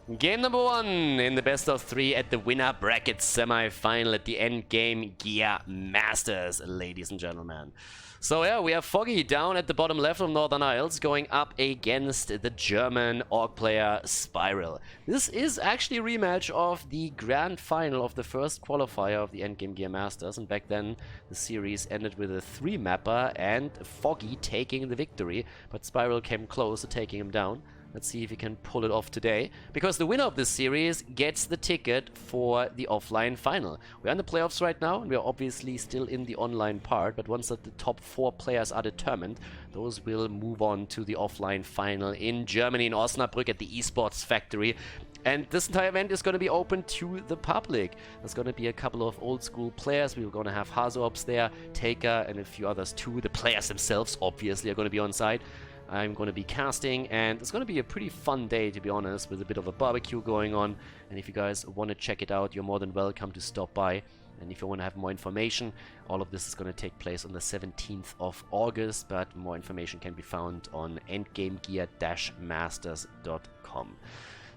Game number 1 in the best of 3 at the winner bracket semi-final at the Endgame Gear Masters, ladies and gentlemen. So yeah, we have Foggy down at the bottom left of Northern Isles going up against the German orc player Spiral. This is actually a rematch of the grand final of the first qualifier of the Endgame Gear Masters, and back then the series ended with a 3-mapper and Foggy taking the victory, but Spiral came close to taking him down. Let's see if he can pull it off today, because the winner of this series gets the ticket for the offline final. We're in the playoffs right now, and we're obviously still in the online part, but once that the top 4 players are determined, those will move on to the offline final in Germany, in Osnabrück at the esports factory. And this entire event is going to be open to the public. There's going to be a couple of old school players. We're going to have Hazops there, Taker, and a few others too. The players themselves obviously are going to be on site. I'm going to be casting, and it's going to be a pretty fun day, to be honest, with a bit of a barbecue going on. And if you guys want to check it out, you're more than welcome to stop by. And if you want to have more information, all of this is going to take place on the 17th of August, but more information can be found on endgamegear-masters.com.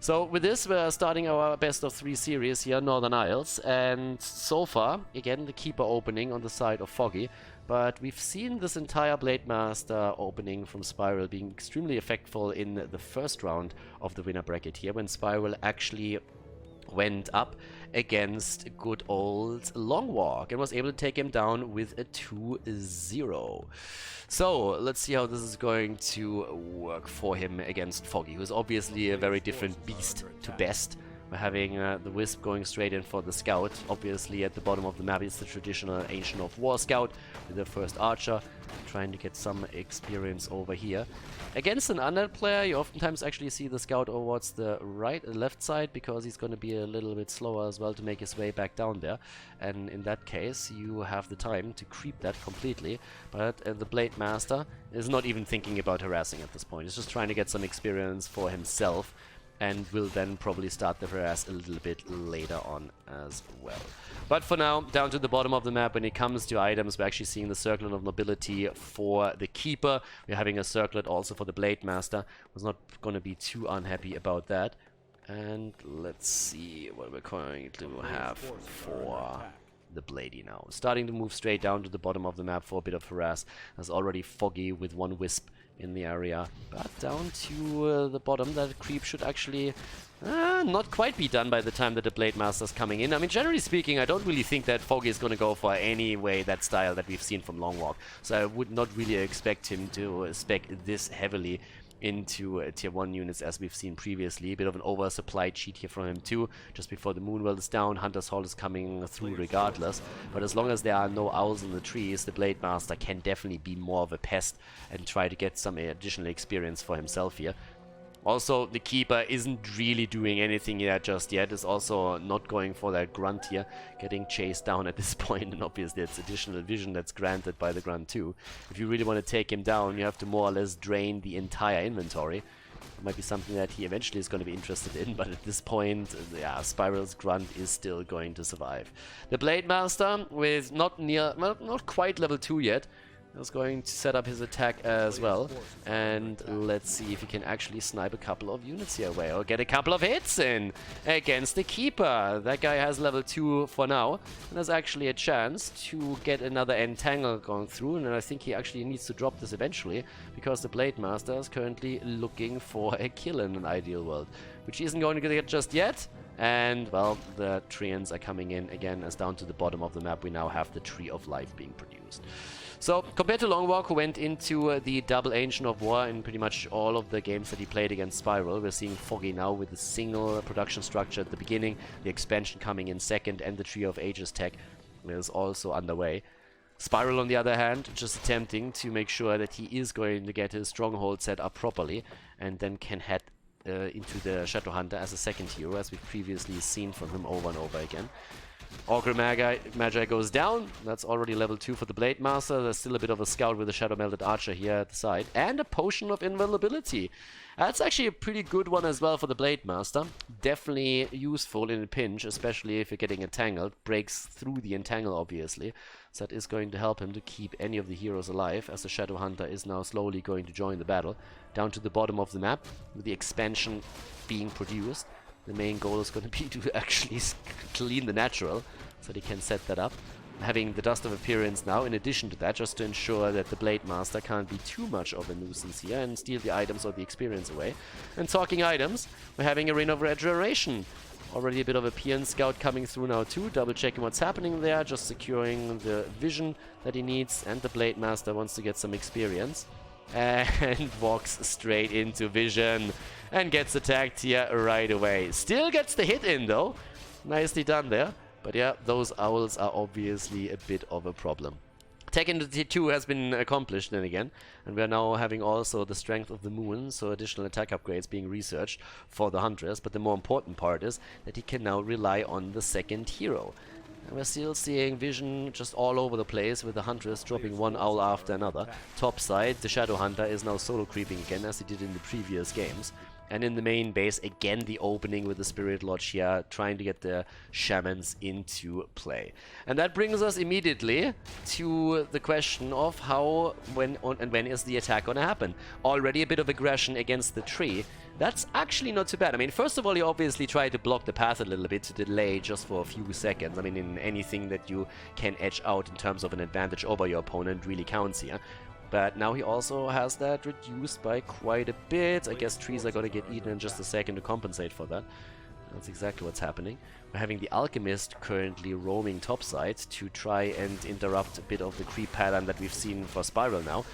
So with this, we're starting our best of 3 series here, Northern Isles, and so far, again, the keeper opening on the side of Foggy. But we've seen this entire Blade Master opening from Spiral being extremely effectful in the first round of the winner bracket here, when Spiral actually went up against good old Long Walk and was able to take him down with a 2-0. So let's see how this is going to work for him against Foggy, who is obviously a very different beast to Best. We're having the Wisp going straight in for the Scout. Obviously at the bottom of the map is the traditional Ancient of War Scout with the first Archer, trying to get some experience over here. Against an undead player, you oftentimes actually see the Scout towards the left side, because he's going to be a little bit slower as well to make his way back down there. And in that case, you have the time to creep that completely. But the Blade Master is not even thinking about harassing at this point. He's just trying to get some experience for himself, and will then probably start the harass a little bit later on as well. But for now, down to the bottom of the map, when it comes to items, we're actually seeing the Circlet of Nobility for the Keeper. We're having a Circlet also for the Blade Master. Was not going to be too unhappy about that. And let's see what we're going to have for the Bladey now. Starting to move straight down to the bottom of the map for a bit of harass. There's already Foggy with 1 Wisp in the area, but down to the bottom, that creep should actually not quite be done by the time that the Blade Master's coming in. I mean, generally speaking, I don't really think that Foggy is going to go for any way that style that we've seen from Long Walk, so I would not really expect him to spec this heavily into tier 1 units as we've seen previously. A bit of an oversupply cheat here from him too. Just before the Moonwell is down, Hunter's Hall is coming through regardless. But as long as there are no owls in the trees, the Blade Master can definitely be more of a pest and try to get some additional experience for himself here. Also, the Keeper isn't really doing anything here just yet. Is also not going for that Grunt here, getting chased down at this point, and obviously it's additional vision that's granted by the Grunt too. If you really want to take him down, you have to more or less drain the entire inventory. It might be something that he eventually is going to be interested in, but at this point, yeah, Spiral's Grunt is still going to survive. The Blade Master, with not quite level 2 yet, is going to set up his attack as well, and let's see if he can actually snipe a couple of units here away, or get a couple of hits in against the Keeper. That guy has level 2 for now, and there's actually a chance to get another Entangle going through, and I think he actually needs to drop this eventually, because the Blade Master is currently looking for a kill in an ideal world, which he isn't going to get just yet. And, well, the Treants are coming in again, as down to the bottom of the map we now have the Tree of Life being produced. So, compared to Long Walk, who went into the double Ancient of War in pretty much all of the games that he played against Spiral, we're seeing Foggy now with a single production structure at the beginning, the expansion coming in second, and the Tree of Ages tech is also underway. Spiral, on the other hand, just attempting to make sure that he is going to get his stronghold set up properly, and then can head into the Shadow Hunter as a second hero, as we've previously seen from him over and over again. Orgrill Magi goes down. That's already level 2 for the Blade Master. There's still a bit of a Scout with a Shadow Melted Archer here at the side. And a Potion of Invulnerability. That's actually a pretty good one as well for the Blade Master. Definitely useful in a pinch, especially if you're getting entangled. Breaks through the entangle, obviously. So that is going to help him to keep any of the heroes alive, as the Shadow Hunter is now slowly going to join the battle. Down to the bottom of the map, with the expansion being produced. The main goal is going to be to actually clean the natural, so they can set that up. Having the Dust of Appearance now, in addition to that, just to ensure that the Blade Master can't be too much of a nuisance here and steal the items or the experience away. And talking items, we're having a Ring of Regeneration. Already a bit of a PN Scout coming through now too, double checking what's happening there, just securing the vision that he needs, and the Blade Master wants to get some experience. And walks straight into vision and gets attacked here right away. Still gets the hit in though. Nicely done there. But yeah, those owls are obviously a bit of a problem. Tech into Tier 2 has been accomplished then again, and we are now having also the Strength of the Moon, so additional attack upgrades being researched for the Huntress. But the more important part is that he can now rely on the second hero. And we're still seeing vision just all over the place, with the Huntress dropping one owl after another. Top side, the Shadow Hunter is now solo creeping again, as he did in the previous games. And in the main base, again the opening with the Spirit Lodge here, trying to get the Shamans into play. And that brings us immediately to the question of how, when is the attack gonna happen? Already a bit of aggression against the tree. That's actually not too bad. I mean, first of all, you obviously try to block the path a little bit to delay just for a few seconds. I mean, in anything that you can edge out in terms of an advantage over your opponent really counts here. But now he also has that reduced by quite a bit. I guess trees are going to get eaten in just a second to compensate for that. That's exactly what's happening. We're having the Alchemist currently roaming topside to try and interrupt a bit of the creep pattern that we've seen for Spiral now.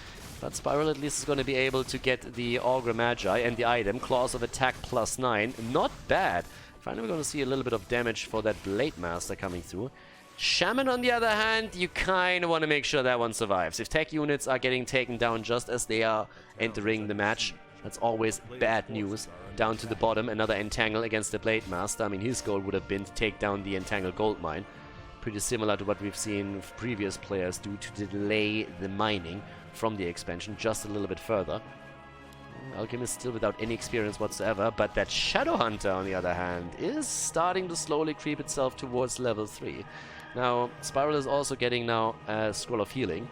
But Spiral at least is going to be able to get the Augur Magi and the item, Claws of Attack +9. Not bad. Finally we're going to see a little bit of damage for that Blade Master coming through. Shaman, on the other hand, you kind of want to make sure that one survives. If tech units are getting taken down just as they are entering the match, that's always bad news. Down to the bottom, another Entangle against the Blade Master. I mean, his goal would have been to take down the Entangle Gold Mine. Pretty similar to what we've seen previous players do to delay the mining from the expansion just a little bit further. Alchemist still without any experience whatsoever, but that Shadow Hunter, on the other hand, is starting to slowly creep itself towards level 3. Now, Spiral is also getting now a Scroll of Healing,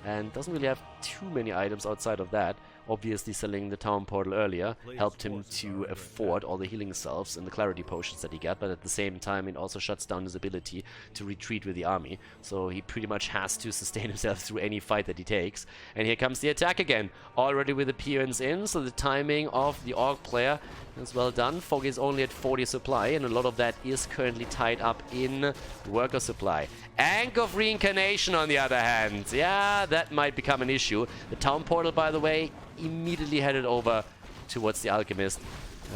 and doesn't really have too many items outside of that. Obviously, selling the Town Portal earlier helped him to afford all the healing salves and the clarity potions that he got, but at the same time it also shuts down his ability to retreat with the army. So he pretty much has to sustain himself through any fight that he takes. And here comes the attack again, already with appearance in, so the timing of the Orc player is well done. Foggy is only at 40 supply, and a lot of that is currently tied up in worker supply. Ank of Reincarnation, on the other hand, yeah, that might become an issue. The Town Portal, by the way, immediately headed over towards the Alchemist.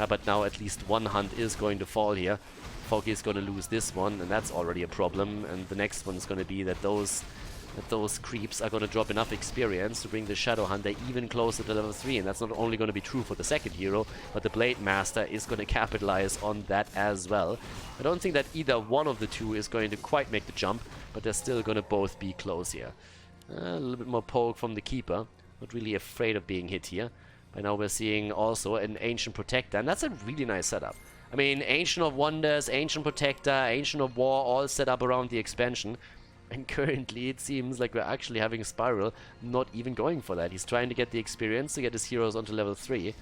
But now at least one hunt is going to fall here. Foggy is going to lose this one, and that's already a problem. And the next one is going to be that those creeps are going to drop enough experience to bring the Shadow Hunter even closer to level 3. And that's not only going to be true for the second hero, but the Blade Master is going to capitalize on that as well. I don't think that either one of the two is going to quite make the jump, but they're still going to both be close here. A little bit more poke from the Keeper. Not really afraid of being hit here. By now we're seeing also an Ancient Protector, and that's a really nice setup. I mean, Ancient of Wonders, Ancient Protector, Ancient of War, all set up around the expansion. And currently it seems like we're actually having Spiral not even going for that. He's trying to get the experience to get his heroes onto level 3.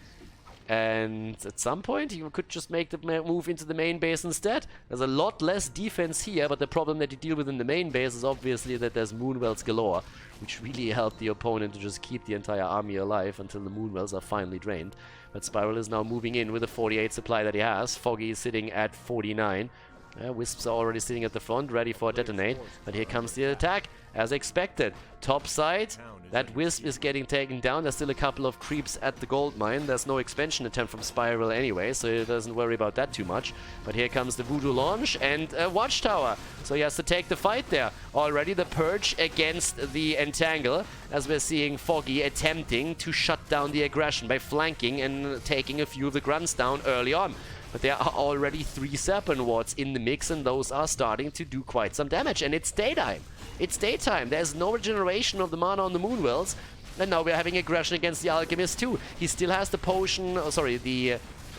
And at some point you could just make the move into the main base instead. There's a lot less defense here, but the problem that you deal with in the main base is obviously that there's Moonwells galore, which really help the opponent to just keep the entire army alive until the Moonwells are finally drained. But Spiral is now moving in with the 48 supply that he has. Foggy is sitting at 49. Wisps are already sitting at the front, ready for a detonate. But here comes the attack, as expected. Top side, that Wisp is getting taken down. There's still a couple of creeps at the gold mine. There's no expansion attempt from Spiral anyway, so he doesn't worry about that too much. But here comes the Voodoo launch and a Watchtower. So he has to take the fight there. Already the Purge against the Entangle, as we're seeing Foggy attempting to shut down the aggression by flanking and taking a few of the grunts down early on. But there are already 3 Serpent Wards in the mix, and those are starting to do quite some damage. And it's daytime. It's daytime. There's no regeneration of the mana on the Moonwells. And now we're having aggression against the Alchemist too. He still has the potion, the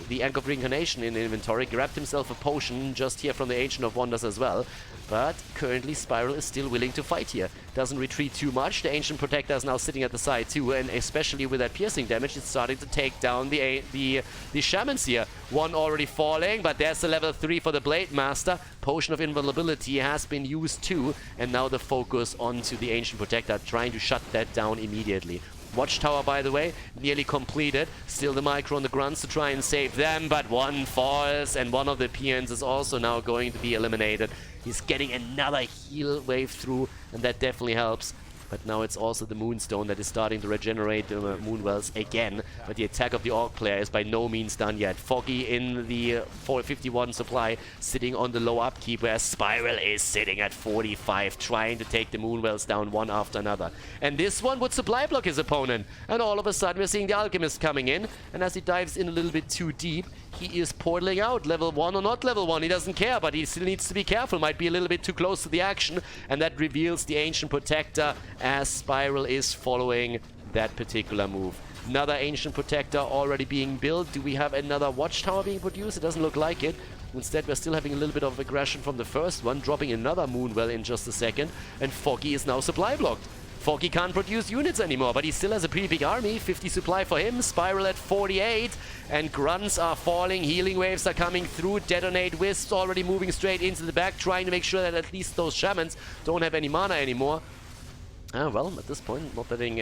the Anchor of Reincarnation in inventory, grabbed himself a potion just here from the Ancient of Wonders as well. But currently Spiral is still willing to fight here. Doesn't retreat too much. The Ancient Protector is now sitting at the side too, and especially with that piercing damage, it's starting to take down the Shamans here. One already falling, but there's the level 3 for the Blade Master. Potion of Invulnerability has been used too, and now the focus onto the Ancient Protector, trying to shut that down immediately. Watchtower, by the way, nearly completed. Still the micro on the grunts to try and save them, but one falls, and one of the peons is also now going to be eliminated. He's getting another heal wave through, and that definitely helps. But now it's also the Moonstone that is starting to regenerate Moonwells again. But the attack of the Orc player is by no means done yet. Foggy in the 451 supply, sitting on the low upkeep, whereas Spiral is sitting at 45, trying to take the Moonwells down one after another. And this one would supply block his opponent. And all of a sudden we're seeing the Alchemist coming in. And as he dives in a little bit too deep, he is portaling out, level 1 or not level 1, he doesn't care, but he still needs to be careful, might be a little bit too close to the action, and that reveals the Ancient Protector as Spiral is following that particular move. Another Ancient Protector already being built. Do we have another Watchtower being produced? It doesn't look like it. Instead, we're still having a little bit of aggression from the first one, dropping another Moonwell in just a second, and Foggy is now supply blocked. Foggy can't produce units anymore, but he still has a pretty big army. 50 supply for him, Spiral at 48, and grunts are falling, healing waves are coming through, detonate wisps already moving straight into the back, trying to make sure that at least those shamans don't have any mana anymore. Well, at this point, not netting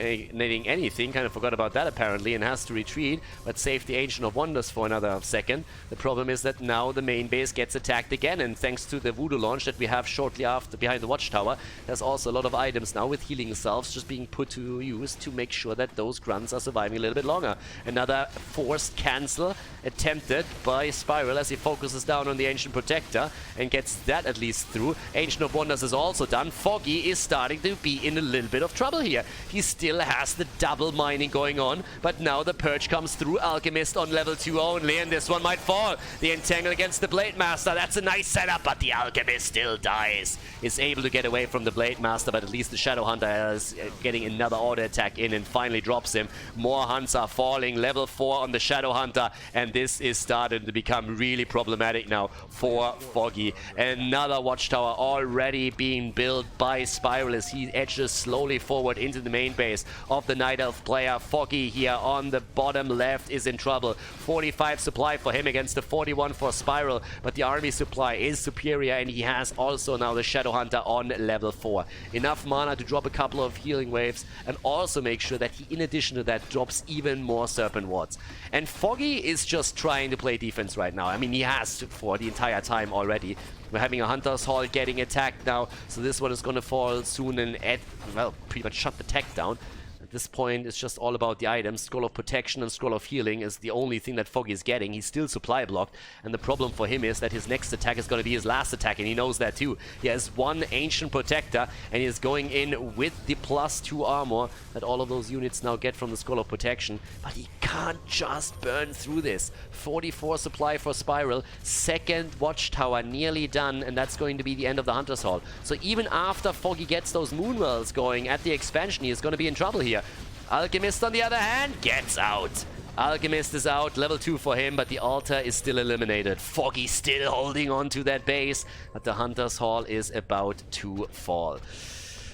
anything. Kind of forgot about that, apparently, and has to retreat, but saved the Ancient of Wonders for another second. The problem is that now the main base gets attacked again, and thanks to the Voodoo launch that we have shortly after behind the Watchtower, there's also a lot of items now with healing selves just being put to use to make sure that those grunts are surviving a little bit longer. Another forced cancel attempted by Spiral as he focuses down on the Ancient Protector and gets that at least through. Ancient of Wonders is also done. Foggy is starting to be in a little bit of trouble here. He still has the double mining going on, but now the Purge comes through. Alchemist on level 2 only, and this one might fall. The Entangle against the Blade Master, that's a nice setup, but the Alchemist still dies. Is able to get away from the Blade Master, but at least the Shadow Hunter is getting another auto attack in and finally drops him. More hunts are falling, level 4 on the Shadow Hunter, and this is starting to become really problematic now for Foggy. Another Watchtower already being built by Spiral as he edges slowly forward into the main base of the Nightelf player. Foggy here on the bottom left is in trouble. 45 supply for him against the 41 for Spiral, but the army supply is superior, and he has also now the Shadow Hunter on level 4. Enough mana to drop a couple of healing waves and also make sure that he, in addition to that, drops even more Serpent Wards. And Foggy is just trying to play defense right now. I mean, he has to for the entire time already. We're having a Hunter's Hall getting attacked now, so this one is going to fall soon and well, pretty much shut the tech down. At this point, it's just all about the items. Scroll of Protection and Scroll of Healing is the only thing that Foggy is getting. He's still supply blocked, and the problem for him is that his next attack is going to be his last attack, and he knows that too. He has one Ancient Protector, and he is going in with the +2 armor that all of those units now get from the Scroll of Protection, but he can't just burn through this. 44 supply for Spiral, second Watchtower nearly done, and that's going to be the end of the Hunter's Hall. So even after Foggy gets those Moonwells going at the expansion, he is going to be in trouble here. Alchemist, on the other hand, gets out. Alchemist is out, level 2 for him, but the altar is still eliminated. Foggy still holding on to that base, but the Hunter's Hall is about to fall.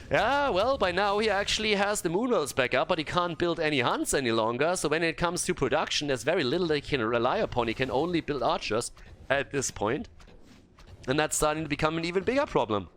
Yeah, well, by now he actually has the Moonwells back up, but he can't build any hunts any longer, so when it comes to production, there's very little that he can rely upon. He can only build archers at this point, and that's starting to become an even bigger problem.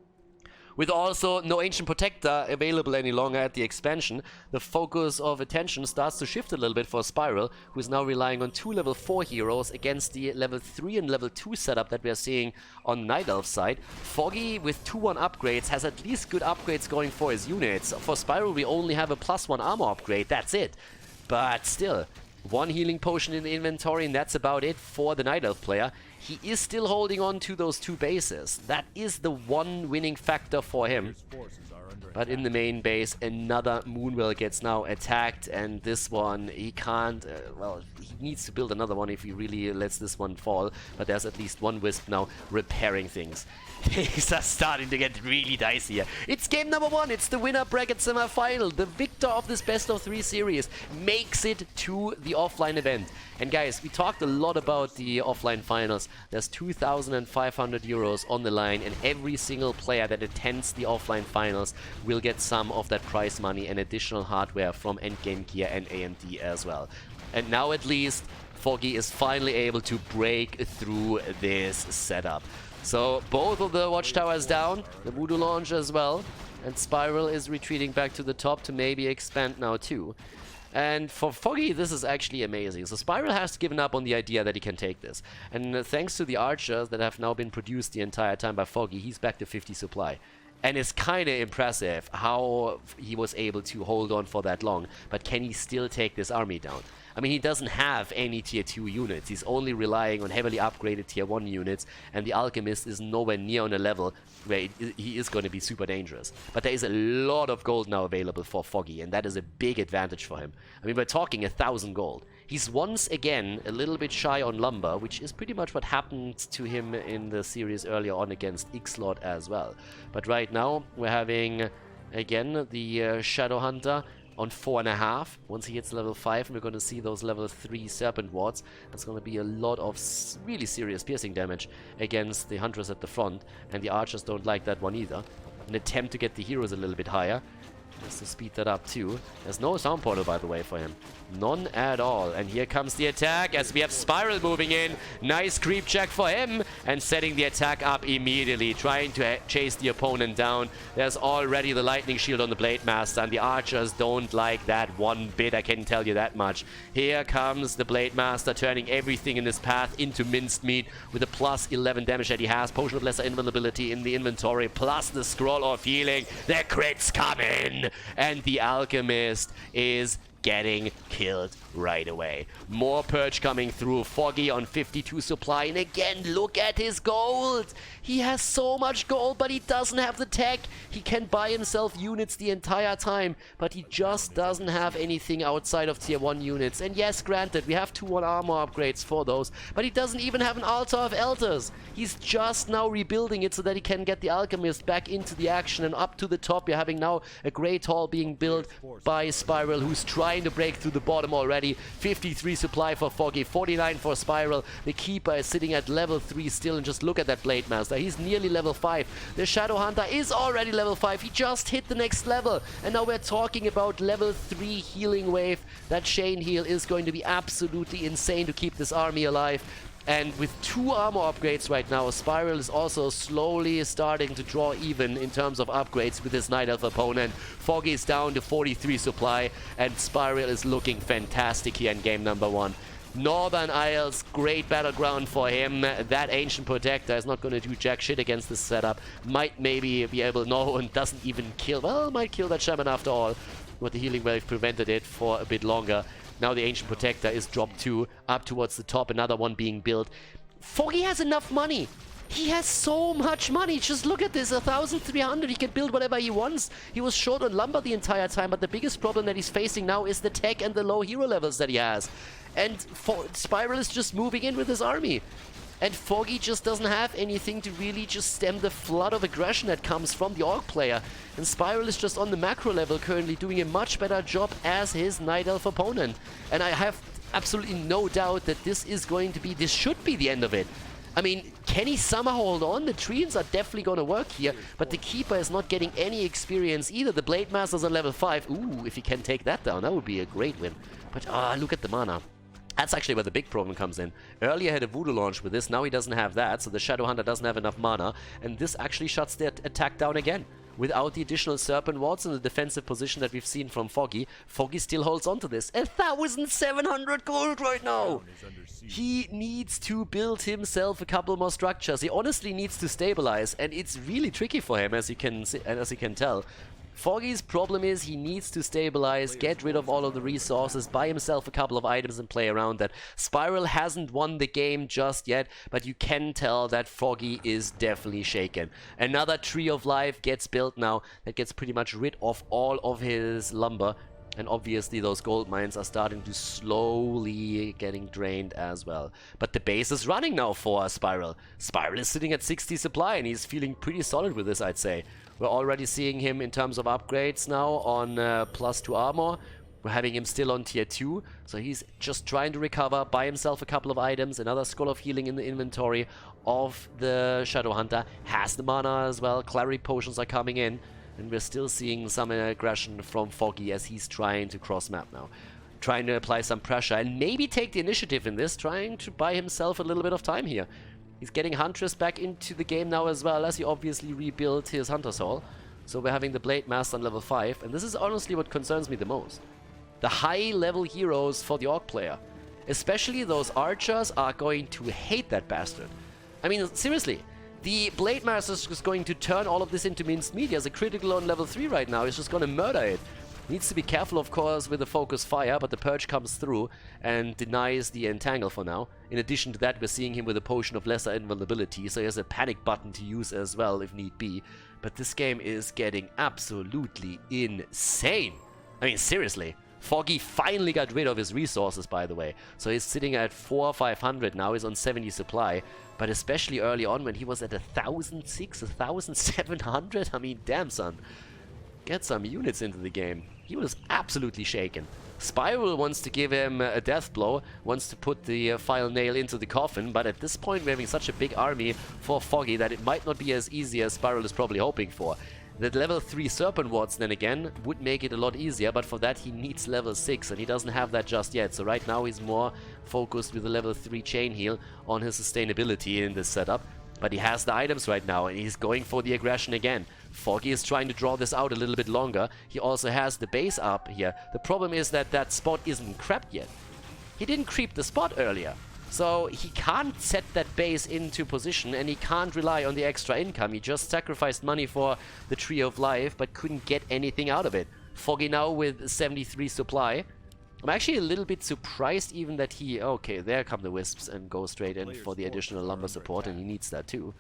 With also no Ancient Protector available any longer at the expansion, the focus of attention starts to shift a little bit for Spiral, who is now relying on 2 level 4 heroes against the level 3 and level 2 setup that we are seeing on Nightelf side. Foggy, with 2-1 upgrades, has at least good upgrades going for his units. For Spiral, we only have a +1 armor upgrade, that's it. But still, 1 healing potion in the inventory, and that's about it for the Nightelf player. He is still holding on to those 2 bases. That is the one winning factor for him. His forces are under But in the main base, another Moonwell gets now attacked, and this one, he can't, well, he needs to build another one if he really lets this one fall, but there's at least one Wisp now repairing things. Things are starting to get really dicey here. It's game number 1, it's the winner bracket semi-final. The victor of this best of 3 series makes it to the offline event. And guys, we talked a lot about the offline finals. There's 2,500 euros on the line, and every single player that attends the offline finals will get some of that prize money and additional hardware from Endgame Gear and AMD as well. And now at least, Foggy is finally able to break through this setup. So both of the watchtowers down, the Voodoo launch as well, and Spiral is retreating back to the top to maybe expand now too. And for Foggy, this is actually amazing. So Spiral has given up on the idea that he can take this. And thanks to the archers that have now been produced the entire time by Foggy, he's back to 50 supply. And it's kind of impressive how he was able to hold on for that long. But can he still take this army down? I mean, he doesn't have any tier 2 units. He's only relying on heavily upgraded tier 1 units. And the Alchemist is nowhere near on a level where he is going to be super dangerous. But there is a lot of gold now available for Foggy. And that is a big advantage for him. I mean, we're talking 1,000 gold. He's once again a little bit shy on lumber, which is pretty much what happened to him in the series earlier on against Ixlot as well. But right now, we're having, again, the Shadow Hunter on 4.5. Once he hits level 5, we're going to see those level 3 Serpent Wards. That's going to be a lot of really serious piercing damage against the Huntress at the front, and the Archers don't like that one either. An attempt to get the heroes a little bit higher, just to speed that up too. There's no sound portal, by the way, for him. None at all. And here comes the attack as we have Spiral moving in. Nice creep check for him. And setting the attack up immediately. Trying to chase the opponent down. There's already the lightning shield on the Blade Master. And the archers don't like that one bit, I can tell you that much. Here comes the Blade Master, turning everything in his path into minced meat. With a plus 11 damage that he has. Potion of Lesser Invulnerability in the inventory. Plus the Scroll of Healing. The crits come in. And the Alchemist is getting killed right away. More Purge coming through. Foggy on 52 supply. And again, look at his gold. He has so much gold, but he doesn't have the tech. He can buy himself units the entire time, but he just doesn't have anything outside of tier 1 units. And yes, granted, we have 2-1 armor upgrades for those, but he doesn't even have an Altar of Elders. He's just now rebuilding it so that he can get the Alchemist back into the action. And up to the top, you're having now a Great Hall being built by Spiral, who's trying to break through the bottom already. 53 supply for Foggy, 49 for Spiral. The Keeper is sitting at level 3 still, and just look at that Blade Master. He's nearly level 5. The Shadow Hunter is already level 5. He just hit the next level. And now we're talking about level 3 healing wave. That chain heal is going to be absolutely insane to keep this army alive. And with 2 armor upgrades right now, Spiral is also slowly starting to draw even in terms of upgrades with his Nightelf opponent. Foggy is down to 43 supply, and Spiral is looking fantastic here in game number 1. Northern Isles, great battleground for him. That Ancient Protector is not going to do jack shit against this setup. Might maybe be able, no, and doesn't even kill, well, might kill that Shaman after all. But the healing wave prevented it for a bit longer. Now the Ancient Protector is dropped too, up towards the top, another one being built. Foggy has enough money. He has so much money. Just look at this, 1,300. He can build whatever he wants. He was short on lumber the entire time, but the biggest problem that he's facing now is the tech and the low hero levels that he has. And Spiral is just moving in with his army. And Foggy just doesn't have anything to really just stem the flood of aggression that comes from the Orc player. And Spiral is just on the macro level currently doing a much better job as his Night Elf opponent. And I have absolutely no doubt that this should be the end of it. I mean, can he somehow hold on? The Treants are definitely going to work here, but the Keeper is not getting any experience either. The Blade Master's on level 5. Ooh, if he can take that down, that would be a great win. But look at the mana. That's actually where the big problem comes in. Earlier had a Voodoo launch with this, now he doesn't have that, so the Shadow Hunter doesn't have enough mana, and this actually shuts the attack down again. Without the additional Serpent Wards and the defensive position that we've seen from Foggy, Foggy still holds on to this. 1,700 gold right now! He needs to build himself a couple more structures. He honestly needs to stabilize, and it's really tricky for him, as you can tell. Foggy's problem is he needs to stabilize, get rid of all of the resources, buy himself a couple of items and play around that. Spiral hasn't won the game just yet, but you can tell that Foggy is definitely shaken. Another Tree of Life gets built now that gets pretty much rid of all of his lumber. And obviously those gold mines are starting to slowly getting drained as well. But the base is running now for Spiral. Spiral is sitting at 60 supply and he's feeling pretty solid with this, I'd say. We're already seeing him in terms of upgrades now on +2 armor. We're having him still on tier 2. So he's just trying to recover, buy himself a couple of items, another Scroll of Healing in the inventory of the Shadow Hunter. Has the mana as well, Clarity Potions are coming in. And we're still seeing some aggression from Foggy as he's trying to cross map now. Trying to apply some pressure and maybe take the initiative in this, trying to buy himself a little bit of time here. He's getting Huntress back into the game now as well, as he obviously rebuilt his Hunter's Hall. So we're having the Blade Master on level 5, and this is honestly what concerns me the most. The high level heroes for the Orc player. Especially those archers are going to hate that bastard. I mean, seriously. The Blade Master is just going to turn all of this into minced meat. He has a critical on level 3 right now. He's just going to murder it. Needs to be careful, of course, with the focus fire, but the Purge comes through and denies the Entangle for now. In addition to that, we're seeing him with a Potion of Lesser Invulnerability, so he has a panic button to use as well if need be. But this game is getting absolutely insane. I mean, seriously. Foggy finally got rid of his resources, by the way. So he's sitting at 4,500 now. He's on 70 supply. But especially early on when he was at 1,600, 1,700. I mean, damn, son. Get some units into the game. He was absolutely shaken. Spiral wants to give him a death blow, wants to put the final nail into the coffin, but at this point we're having such a big army for Foggy that it might not be as easy as Spiral is probably hoping for. The level 3 Serpent Wards then again would make it a lot easier, but for that he needs level 6 and he doesn't have that just yet. So right now he's more focused with the level 3 Chain Heal on his sustainability in this setup. But he has the items right now and he's going for the aggression again. Foggy is trying to draw this out a little bit longer. He also has the base up here. The problem is that that spot isn't crept yet. He didn't creep the spot earlier. So he can't set that base into position and he can't rely on the extra income. He just sacrificed money for the Tree of Life but couldn't get anything out of it. Foggy now with 73 supply. I'm actually a little bit surprised even that he... Okay, there come the Wisps and go straight in for the additional lumber support and he needs that too.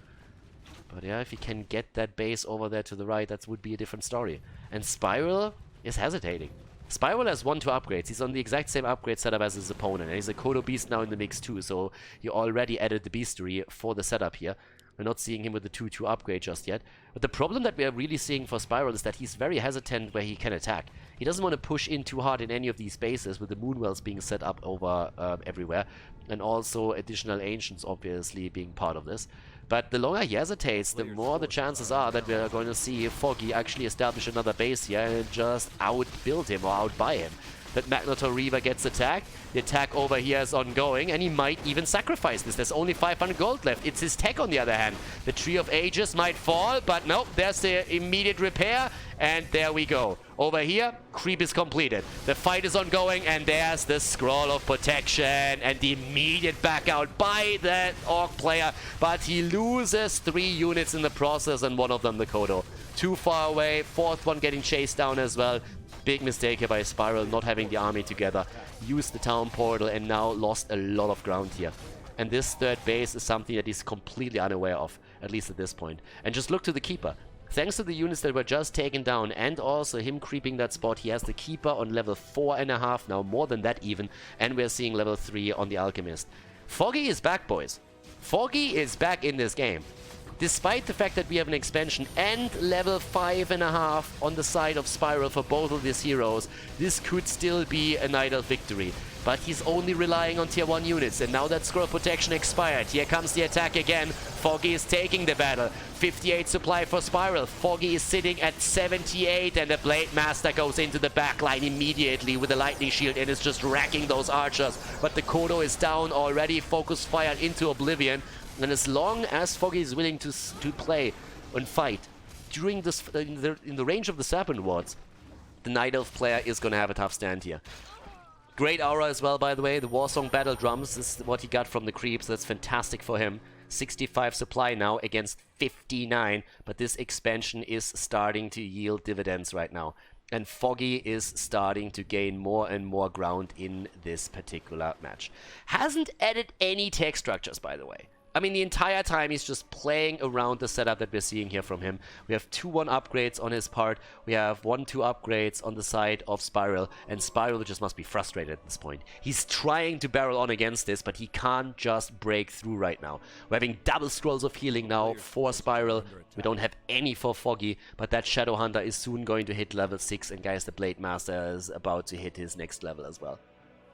But yeah, if he can get that base over there to the right, that would be a different story. And Spiral is hesitating. Spiral has 1-2 upgrades. He's on the exact same upgrade setup as his opponent. And he's a Kodo Beast now in the mix too, so he already added the Beastery for the setup here. We're not seeing him with the 2-2 upgrade just yet. But the problem that we are really seeing for Spiral is that he's very hesitant where he can attack. He doesn't want to push in too hard in any of these spaces with the Moonwells being set up over everywhere. And also additional Ancients obviously being part of this. But the longer he hesitates, the more the chances are that we're going to see Foggy actually establish another base here and just outbuild him or outbuy him. That Magnetor Reaver gets attacked, the attack over here is ongoing, and he might even sacrifice this. There's only 500 gold left. It's his tech on the other hand. The Tree of Ages might fall, but nope, there's the immediate repair, and there we go. Over here, creep is completed. The fight is ongoing, and there's the Scroll of Protection, and the immediate back out by the Orc player, but he loses 3 units in the process, and one of them the Kodo. Too far away, 4th one getting chased down as well. Big mistake here by Spiral, not having the army together. Used the town portal and now lost a lot of ground here. And this 3rd base is something that he's completely unaware of, at least at this point. And just look to the Keeper. Thanks to the units that were just taken down and also him creeping that spot, he has the Keeper on level 4.5 now, more than that even. And we're seeing level 3 on the Alchemist. Foggy is back, boys. Foggy is back in this game. Despite the fact that we have an expansion and level 5.5 on the side of Spiral for both of these heroes, this could still be a Nightelf victory. But he's only relying on tier 1 units, and now that Scroll Protection expired, here comes the attack again. Foggy is taking the battle. 58 supply for Spiral. Foggy is sitting at 78, and the Blade Master goes into the backline immediately with a lightning shield and is just racking those archers. But the Kodo is down already, focus fired into oblivion. And as long as Foggy is willing to play and fight during this in the range of the Serpent Wards, the Nightelf player is going to have a tough stand here. Great aura as well, by the way. The Warsong Battle Drums is what he got from the creeps. That's fantastic for him. 65 supply now against 59, but this expansion is starting to yield dividends right now. And Foggy is starting to gain more and more ground in this particular match. Hasn't added any tech structures, by the way. I mean, the entire time he's just playing around the setup that we're seeing here from him. We have 2-1 upgrades on his part. We have 1-2 upgrades on the side of Spiral. And Spiral just must be frustrated at this point. He's trying to barrel on against this, but he can't just break through right now. We're having double scrolls of healing now for Spiral. We don't have any for Foggy, but that Shadow Hunter is soon going to hit level 6. And guys, the Blade Master is about to hit his next level as well.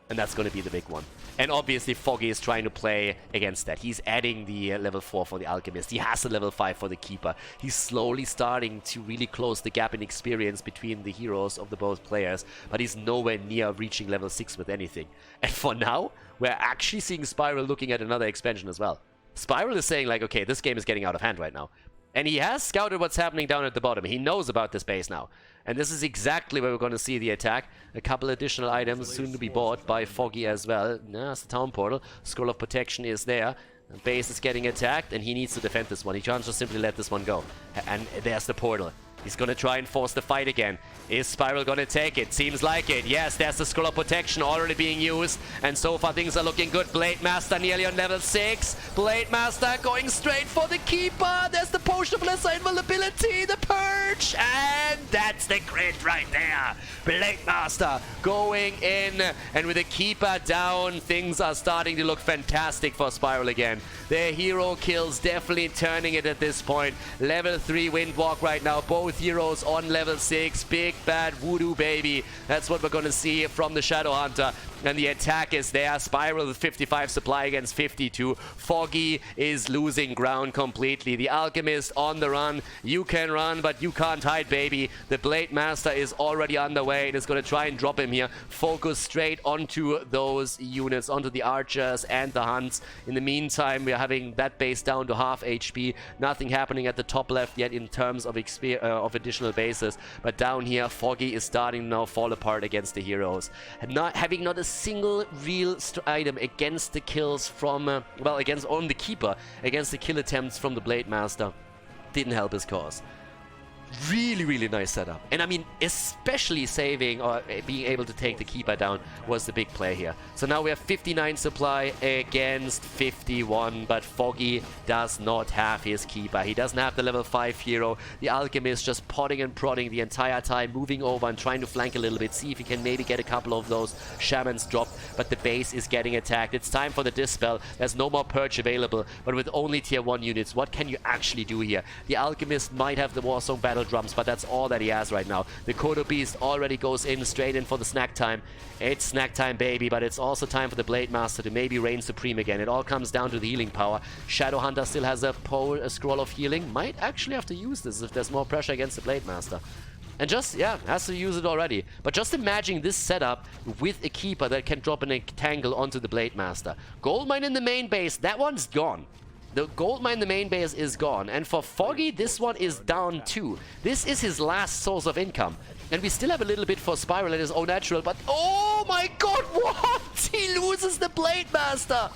And that's going to be the big one. And obviously Foggy is trying to play against that. He's adding the level 4 for the Alchemist. He has a level 5 for the Keeper. He's slowly starting to really close the gap in experience between the heroes of the both players. But he's nowhere near reaching level 6 with anything. And for now, we're actually seeing Spiral looking at another expansion as well. Spiral is saying like, okay, this game is getting out of hand right now. And he has scouted what's happening down at the bottom. He knows about this base now. And this is exactly where we're going to see the attack. A couple additional items soon to be bought by Foggy as well. That's the town portal. Scroll of Protection is there. The base is getting attacked, and he needs to defend this one. He can't just simply let this one go. And there's the portal. He's going to try and force the fight again. Is Spiral going to take it? Seems like it. Yes, there's the Scroll of Protection already being used. And so far things are looking good. Blade Master nearly on level 6. Blade Master going straight for the Keeper. There's the Potion of Lesser Invulnerability. The Purge. And that's the crit right there. Blade Master going in. And with the Keeper down, things are starting to look fantastic for Spiral again. Their hero kills definitely turning it at this point. Level 3 Windwalk right now. Both heroes on level 6. Big bad voodoo baby. That's what we're going to see from the Shadow Hunter. And the attack is there. Spiral with 55 supply against 52. Foggy is losing ground completely. The Alchemist on the run. You can run, but you can't hide, baby. The Blade Master is already underway and is going to try and drop him here. Focus straight onto those units, onto the archers and the hunts. In the meantime, we're having that base down to half HP. Nothing happening at the top left yet in terms of additional bases. But down here, Foggy is starting to now fall apart against the heroes. And having not a single real item against the kills from, well, against on the Keeper, against the kill attempts from the Blade Master, didn't help his cause. Really, really nice setup. And I mean, especially saving or being able to take the Keeper down was the big play here. So now we have 59 supply against 51, but Foggy does not have his Keeper. He doesn't have the level 5 hero. The Alchemist just potting and prodding the entire time, moving over and trying to flank a little bit, see if he can maybe get a couple of those shamans dropped, but the base is getting attacked. It's time for the Dispel. There's no more Purge available, but with only tier 1 units, what can you actually do here? The Alchemist might have the Warsong Battle Drums, but that's all that he has right now. The Kodo Beast already goes in straight in for the snack time. It's snack time, baby, but it's also time for the Blade Master to maybe reign supreme again. It all comes down to the healing power. Shadow Hunter still has a scroll of healing. Might actually have to use this if there's more pressure against the Blade Master. And just, yeah, has to use it already. But just imagine this setup with a Keeper that can drop an entangle onto the Blade Master. Goldmine in the main base, that one's gone. The Goldmine in the main base is gone. And for Foggy, this one is down too. This is his last source of income. And we still have a little bit for Spiral at his own natural, but oh my god, what? He loses the Blade Master.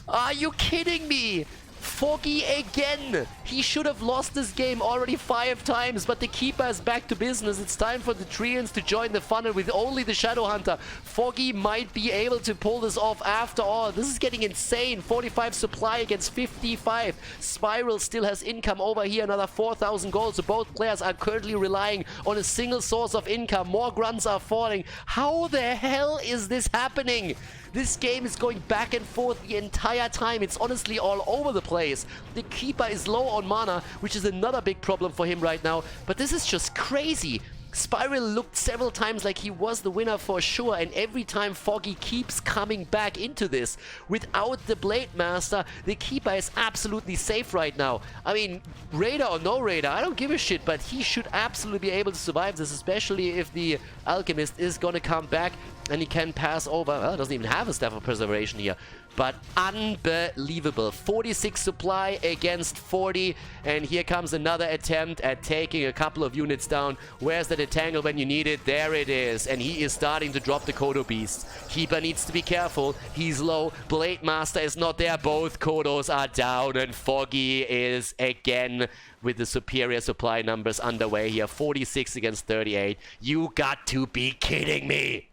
Are you kidding me? Foggy again. He should have lost this game already 5 times, but the Keeper is back to business. It's time for the Treants to join the fun, and with only the Shadow Hunter, Foggy might be able to pull this off after all. This is getting insane. 45 supply against 55. Spiral still has income over here, another 4,000 gold, so both players are currently relying on a single source of income. More grunts are falling. How the hell is this happening? This game is going back and forth the entire time. It's honestly all over the place. The Keeper is low on mana, which is another big problem for him right now. But this is just crazy. Spiral looked several times like he was the winner for sure, and every time Foggy keeps coming back into this. Without the Blade Master, the Keeper is absolutely safe right now. I mean, Raider or no Raider, I don't give a shit, but he should absolutely be able to survive this, especially if the Alchemist is gonna come back and he can pass over. Well, doesn't even have a Staff of Preservation here. but unbelievable. 46 supply against 40, and here comes another attempt at taking a couple of units down. Where's the detangle when you need it? There it is, and he is starting to drop the Kodo beasts. Keeper needs to be careful. He's low. Blade Master is not there. Both Kodos are down, and Foggy is again with the superior supply numbers underway here. 46 against 38. You got to be kidding me.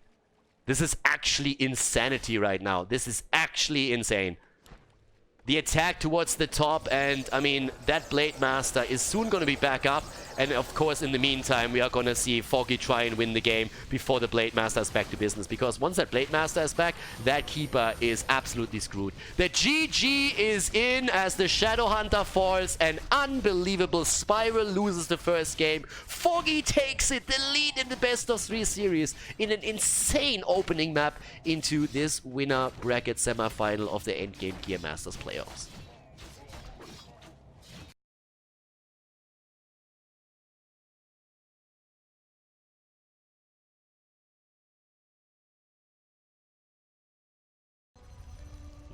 This is actually insanity right now. This is actually insane. The attack towards the top, and I mean, that Blade Master is soon going to be back up. And of course, in the meantime, we are going to see Foggy try and win the game before the Blade Master is back to business. Because once that Blade Master is back, that Keeper is absolutely screwed. The GG is in as the Shadow Hunter falls. An unbelievable Spiral loses the first game. Foggy takes it, the lead in the best of 3 series in an insane opening map into this winner bracket semifinal of the Endgame Gear Masters Playoffs.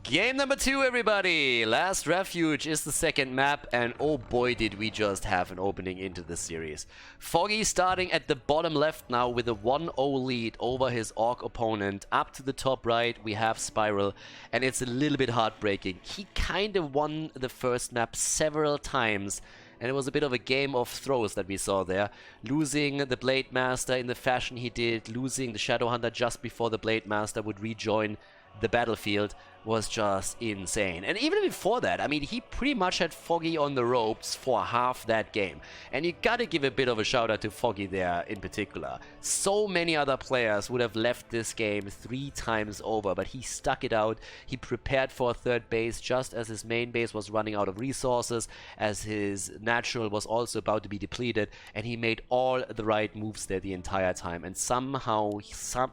Game number 2, everybody! Last Refuge is the second map, and oh boy did we just have an opening into this series. Foggy starting at the bottom left now with a 1-0 lead over his Orc opponent. Up to the top right we have Spiral, and it's a little bit heartbreaking. He kind of won the first map several times, and it was a bit of a game of throws that we saw there. Losing the Blade Master in the fashion he did, losing the Shadow Hunter just before the Blade Master would rejoin the battlefield was just insane. And even before that, I mean, he pretty much had Foggy on the ropes for half that game. And you gotta give a bit of a shout out to Foggy there in particular. So many other players would have left this game 3 times over, but he stuck it out. He prepared for a third base just as his main base was running out of resources, as his natural was also about to be depleted, and he made all the right moves there the entire time. And somehow,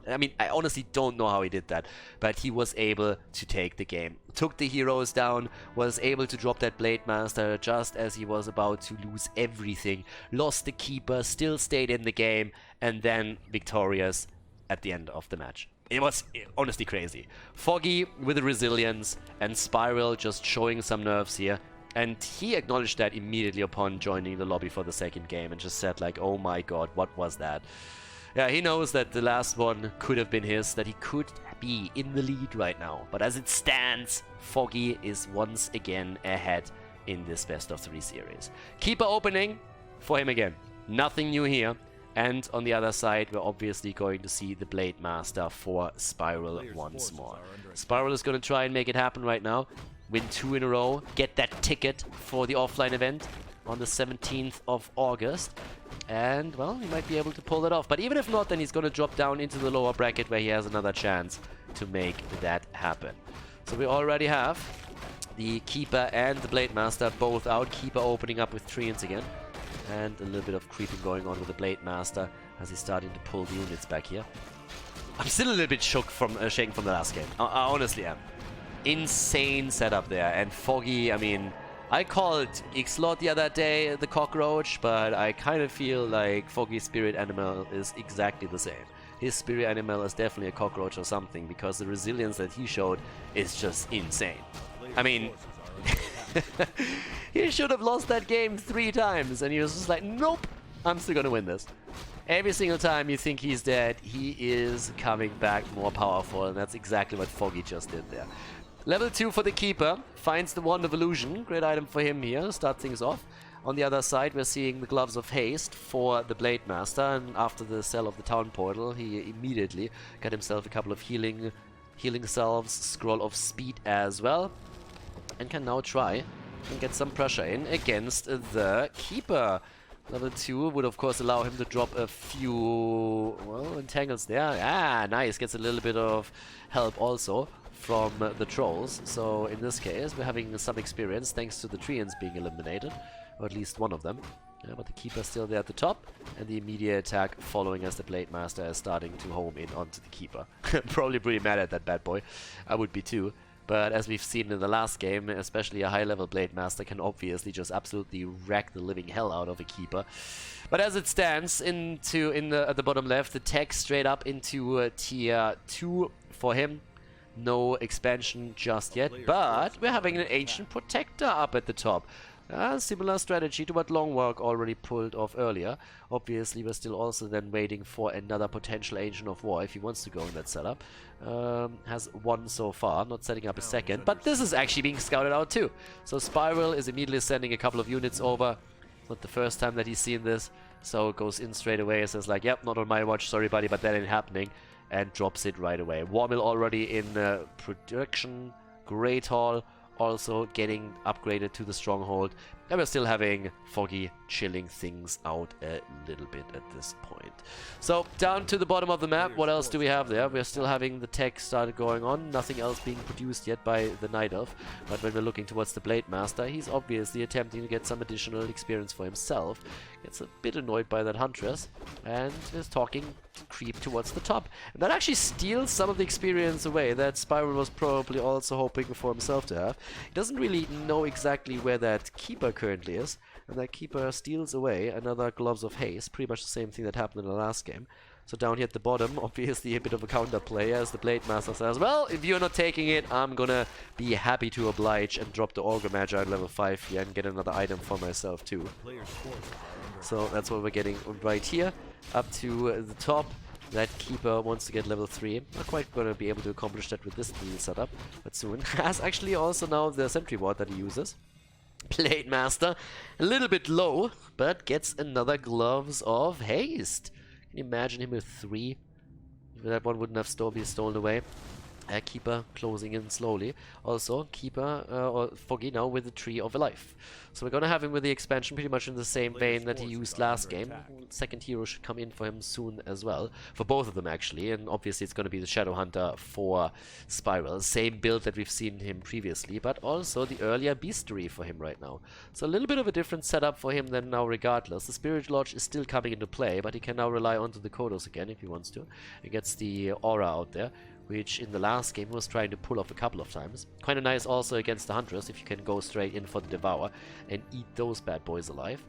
I mean, I honestly don't know how he did that, but he was able to take the game. Took the heroes down, was able to drop that Blade Master just as he was about to lose everything. Lost the Keeper, still stayed in the game, and then victorious at the end of the match. It was honestly crazy. Foggy with the resilience, and Spiral just showing some nerves here. And he acknowledged that immediately upon joining the lobby for the second game and just said like, oh my god, what was that? Yeah, he knows that the last one could have been his, that he could be in the lead right now. But as it stands, Foggy is once again ahead in this best of 3 series. Keeper opening for him again. Nothing new here. And on the other side, we're obviously going to see the Blade Master for Spiral once more. Spiral is going to try and make it happen right now. Win 2 in a row. Get that ticket for the offline event on the 17th of August. And, well, he might be able to pull it off. But even if not, then he's going to drop down into the lower bracket where he has another chance to make that happen. So we already have the Keeper and the Blade Master both out. Keeper opening up with Treants again. And a little bit of creeping going on with the Blade Master as he's starting to pull the units back here. I'm still a little bit shaken from the last game. I honestly am. Insane setup there. And Foggy, I mean, I called X-Lord the other day the cockroach, but I kind of feel like Foggy's spirit animal is exactly the same. His spirit animal is definitely a cockroach or something, because the resilience that he showed is just insane. I mean, he should have lost that game 3 times, and he was just like, nope, I'm still gonna win this. Every single time you think he's dead, he is coming back more powerful, and that's exactly what Foggy just did there. Level 2 for the Keeper, finds the Wand of Illusion, great item for him here, start things off. On the other side, we're seeing the Gloves of Haste for the Blade Master, and after the sell of the Town Portal, he immediately got himself a couple of healing salves, Scroll of Speed as well, and can now try and get some pressure in against the Keeper. Level 2 would of course allow him to drop a few, well, entangles there. Ah, nice, gets a little bit of help also from the trolls. So in this case, we're having some experience thanks to the Treants being eliminated, or at least one of them. Yeah, but the Keeper's still there at the top, and the immediate attack following as the Blade Master is starting to home in onto the Keeper. Probably pretty mad at that bad boy. I would be too. But as we've seen in the last game, especially a high-level Blade Master can obviously just absolutely wreck the living hell out of a Keeper. But as it stands, at the bottom left, the tech straight up into tier 2 for him. No expansion just yet, but we're having an Ancient Protector up at the top. Similar strategy to what Longwork already pulled off earlier. Obviously, we're still also then waiting for another potential Ancient of War if he wants to go in that setup. Has one so far, not setting up a second, but this is actually being scouted out too. So Spiral is immediately sending a couple of units over. It's not the first time that he's seen this, so it goes in straight away and says like, yep, not on my watch, sorry buddy, but that ain't happening, and drops it right away. Warmill already in production, Great Hall also getting upgraded to the stronghold, and we're still having Foggy chilling things out a little bit at this point. So down to the bottom of the map, what else do we have there? We're still having the tech started going on, nothing else being produced yet by the Nightelf, but when we're looking towards the Blade Master, he's obviously attempting to get some additional experience for himself. Gets a bit annoyed by that Huntress and is talking to creep towards the top. And that actually steals some of the experience away that Spiral was probably also hoping for himself to have. He doesn't really know exactly where that Keeper currently is, and that Keeper steals away another Gloves of Haste, pretty much the same thing that happened in the last game. So down here at the bottom, obviously a bit of a counter play as the Blade Master says, well, if you're not taking it, I'm gonna be happy to oblige and drop the Augur Magi at level 5 here and get another item for myself too. So that's what we're getting right here, up to the top. That Keeper wants to get level 3. Not quite going to be able to accomplish that with this new setup, but soon. Has actually also now the Sentry Ward that he uses. Blade Master, a little bit low, but gets another Gloves of Haste. Can you imagine him with 3? That one wouldn't have been stolen away. Keeper closing in slowly. Also, Keeper or Foggy now with the Tree of Life. So we're gonna have him with the expansion pretty much in the same vein that he used last game. Second hero should come in for him soon as well. For both of them actually, and obviously it's gonna be the Shadow Hunter for Spiral. Same build that we've seen him previously, but also the earlier Beastery for him right now. So a little bit of a different setup for him than now regardless. The Spirit Lodge is still coming into play, but he can now rely onto the Kodos again if he wants to. He gets the Aura out there, which in the last game was trying to pull off a couple of times. Kind of nice also against the Huntress if you can go straight in for the Devour and eat those bad boys alive.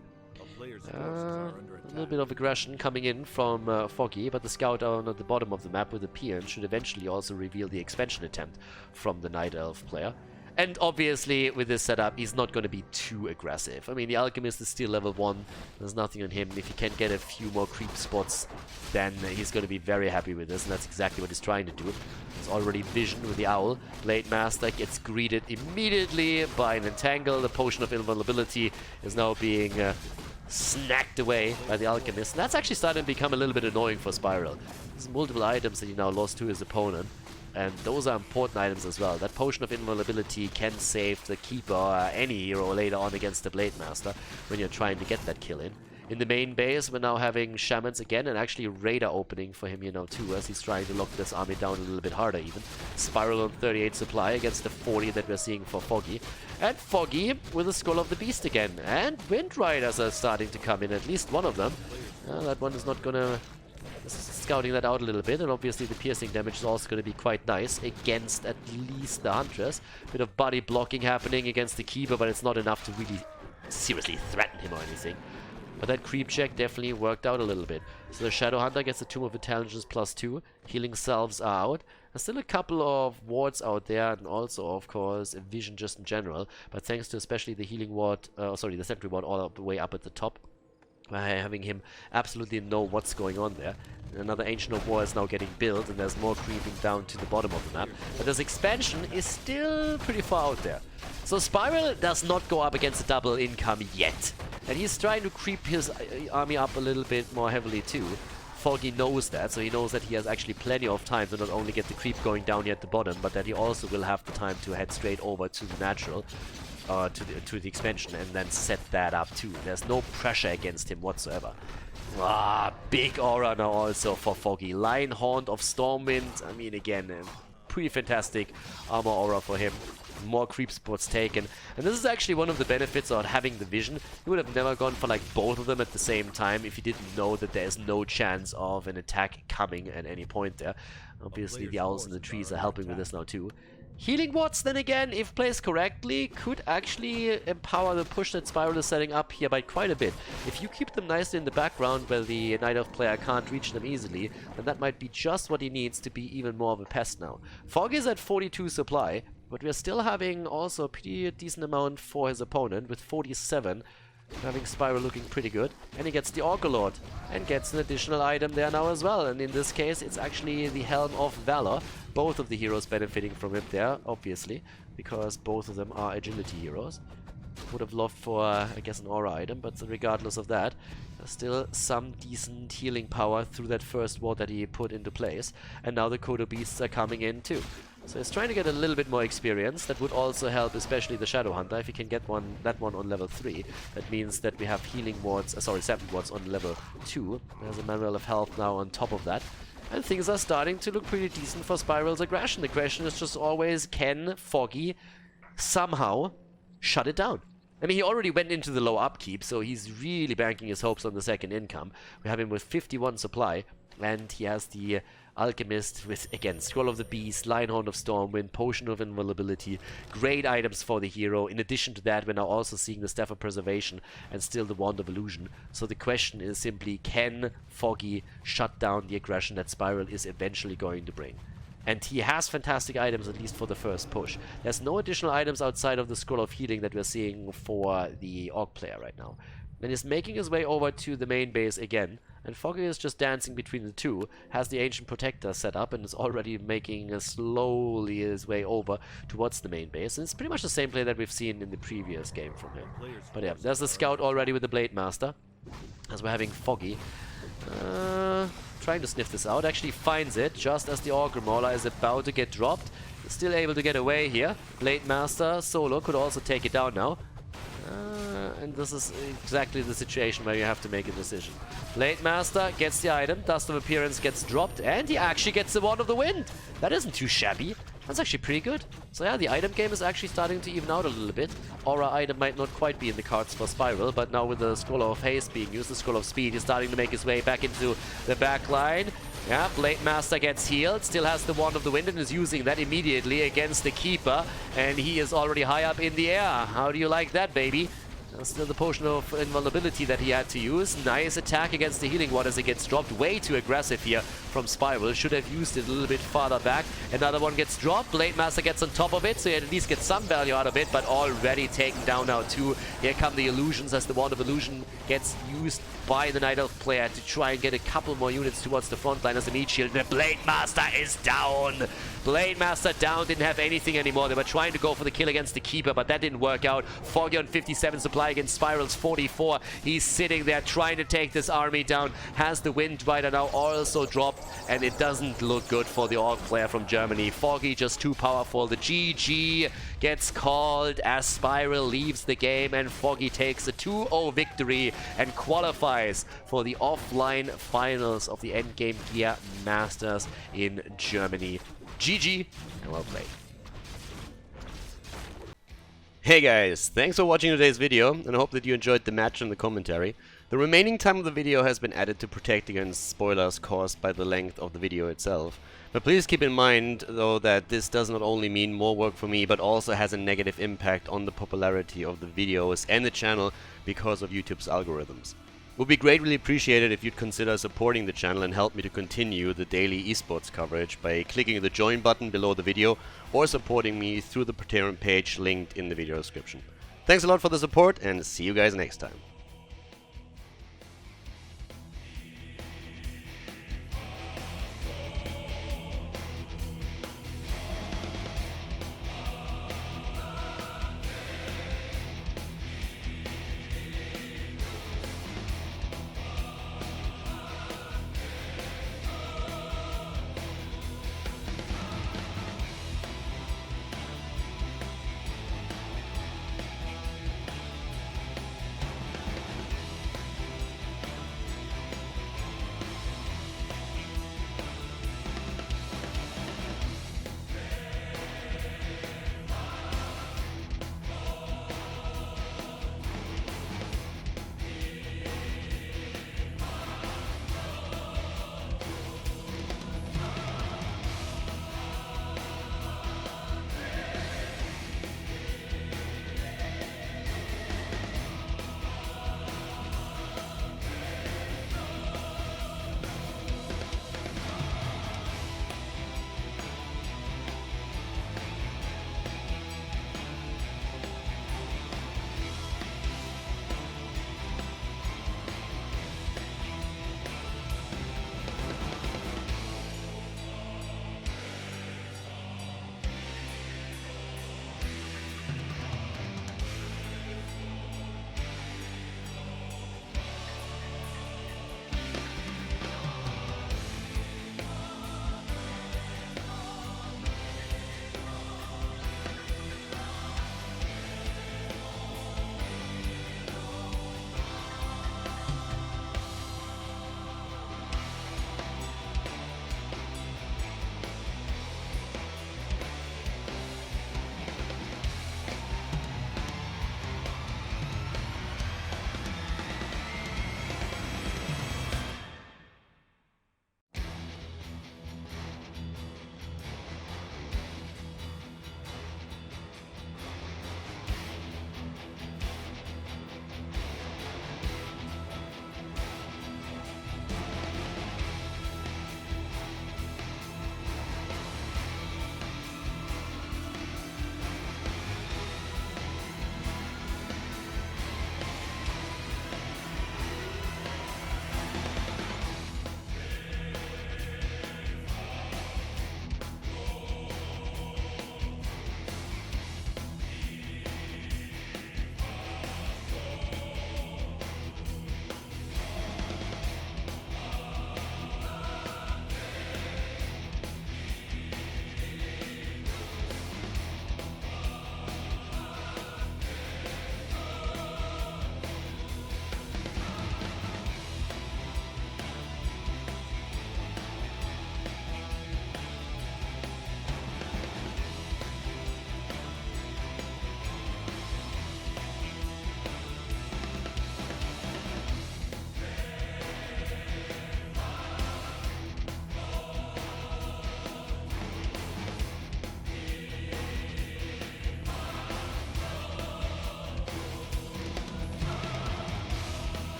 A little bit of aggression coming in from Foggy, but the scout down at the bottom of the map with the Peon should eventually also reveal the expansion attempt from the Nightelf player. And obviously, with this setup, he's not going to be too aggressive. I mean, the Alchemist is still level 1. There's nothing on him. If he can get a few more creep spots, then he's going to be very happy with this. And that's exactly what he's trying to do. He's already visioned with the Owl. Blade Master gets greeted immediately by an Entangle. The Potion of Invulnerability is now being snacked away by the Alchemist. And that's actually starting to become a little bit annoying for Spiral. There's multiple items that he now lost to his opponent. And those are important items as well. That Potion of Invulnerability can save the Keeper or any hero later on against the Blade Master when you're trying to get that kill in. In the main base, we're now having Shamans again, and actually Raider opening for him here now too, as he's trying to lock this army down a little bit harder even. Spiral on 38 supply against the 40 that we're seeing for Foggy. And Foggy with a Skull of the Beast again. And Wind Riders are starting to come in, at least one of them. That one is not gonna... Scouting that out a little bit, and obviously the piercing damage is also going to be quite nice against at least the Huntress. Bit of body blocking happening against the Keeper, but it's not enough to really seriously threaten him or anything. But that creep check definitely worked out a little bit. So the Shadow Hunter gets the Tomb of Intelligence +2. Healing salves are out. There's still a couple of wards out there, and also, of course, a vision just in general. But thanks to especially the healing ward, the sentry ward all the way up at the top, having him absolutely know what's going on there. Another Ancient of War is now getting built, and there's more creeping down to the bottom of the map. But this expansion is still pretty far out there. So Spiral does not go up against a double income yet. And he's trying to creep his army up a little bit more heavily too. Foggy knows that, so he knows that he has actually plenty of time to not only get the creep going down here at the bottom, but that he also will have the time to head straight over to the natural. To the expansion and then set that up too. There's no pressure against him whatsoever. Big aura now also for Foggy. Lion Haunt of Stormwind. I mean, again, pretty fantastic armor aura for him. More creep spots taken. And this is actually one of the benefits of having the vision. You would have never gone for like both of them at the same time if you didn't know that there's no chance of an attack coming at any point there. Obviously the owls and the trees are helping with this now too. Healing Wards, then again, if placed correctly, could actually empower the push that Spiral is setting up here by quite a bit. If you keep them nicely in the background where the Nightelf player can't reach them easily, then that might be just what he needs to be even more of a pest now. Foggy is at 42 supply, but we're still having also a pretty decent amount for his opponent with 47. Having Spiral looking pretty good. And he gets the Orcolord and gets an additional item there now as well. And in this case, it's actually the Helm of Valor. Both of the heroes benefiting from it there, obviously, because both of them are agility heroes. Would have loved for, I guess, an aura item, but regardless of that, there's still some decent healing power through that first ward that he put into place. And now the Kodo Beasts are coming in too. So he's trying to get a little bit more experience. That would also help, especially the Shadow Hunter. If he can get that one on level 3, that means that we have healing wards, 7 wards on level 2. There's a Manual of Health now on top of that. And things are starting to look pretty decent for Spiral's aggression. The question is just always, can Foggy somehow shut it down? I mean, he already went into the low upkeep, so he's really banking his hopes on the second income. We have him with 51 supply, and he has the Alchemist with, again, Scroll of the Beast, Lionhound of Stormwind, Potion of Invulnerability. Great items for the hero. In addition to that, we're now also seeing the Staff of Preservation and still the Wand of Illusion. So the question is simply, can Foggy shut down the aggression that Spiral is eventually going to bring? And he has fantastic items, at least for the first push. There's no additional items outside of the Scroll of Healing that we're seeing for the Orc player right now. And he's making his way over to the main base again. And Foggy is just dancing between the two, has the Ancient Protector set up, and is already making slowly his way over towards the main base. And it's pretty much the same play that we've seen in the previous game from him. But yeah, there's the Scout already with the Blade Master, as we're having Foggy trying to sniff this out. Actually finds it just as the Augur Mauler is about to get dropped. He's still able to get away here. Blade Master solo could also take it down now. And this is exactly the situation where you have to make a decision. Blade Master gets the item, Dust of Appearance gets dropped, and he actually gets the Wand of the Wind. That isn't too shabby. That's actually pretty good. So yeah, the item game is actually starting to even out a little bit. Aura item might not quite be in the cards for Spiral, but now with the Scroll of Haste being used, the Scroll of Speed, he's starting to make his way back into the back line. Yeah, Blade Master gets healed, still has the Wand of the Wind and is using that immediately against the Keeper. And he is already high up in the air. How do you like that, baby? Still the Potion of Invulnerability that he had to use. Nice attack against the Healing Ward as it gets dropped. Way too aggressive here from Spiral. Should have used it a little bit farther back. Another one gets dropped. Blade Master gets on top of it, so he at least gets some value out of it, but already taken down now too. Here come the Illusions as the Wand of Illusion gets used by the Nightelf player to try and get a couple more units towards the front line as a meat shield. The Blade Master is down. Blade Master down, didn't have anything anymore. They were trying to go for the kill against the Keeper, but that didn't work out. Foggy on 57 supply against Spiral's 44. He's sitting there trying to take this army down. Has the Wind Rider now also dropped, and it doesn't look good for the Orc player from Germany. Foggy just too powerful. The GG gets called as Spiral leaves the game, and Foggy takes a 2-0 victory and qualifies for the offline finals of the Endgame Gear Masters in Germany. GG and well played. Hey guys, thanks for watching today's video, and I hope that you enjoyed the match and the commentary. The remaining time of the video has been added to protect against spoilers caused by the length of the video itself. But please keep in mind, though, that this does not only mean more work for me, but also has a negative impact on the popularity of the videos and the channel because of YouTube's algorithms. It would be greatly appreciated if you'd consider supporting the channel and help me to continue the daily esports coverage by clicking the join button below the video or supporting me through the Patreon page linked in the video description. Thanks a lot for the support, and see you guys next time.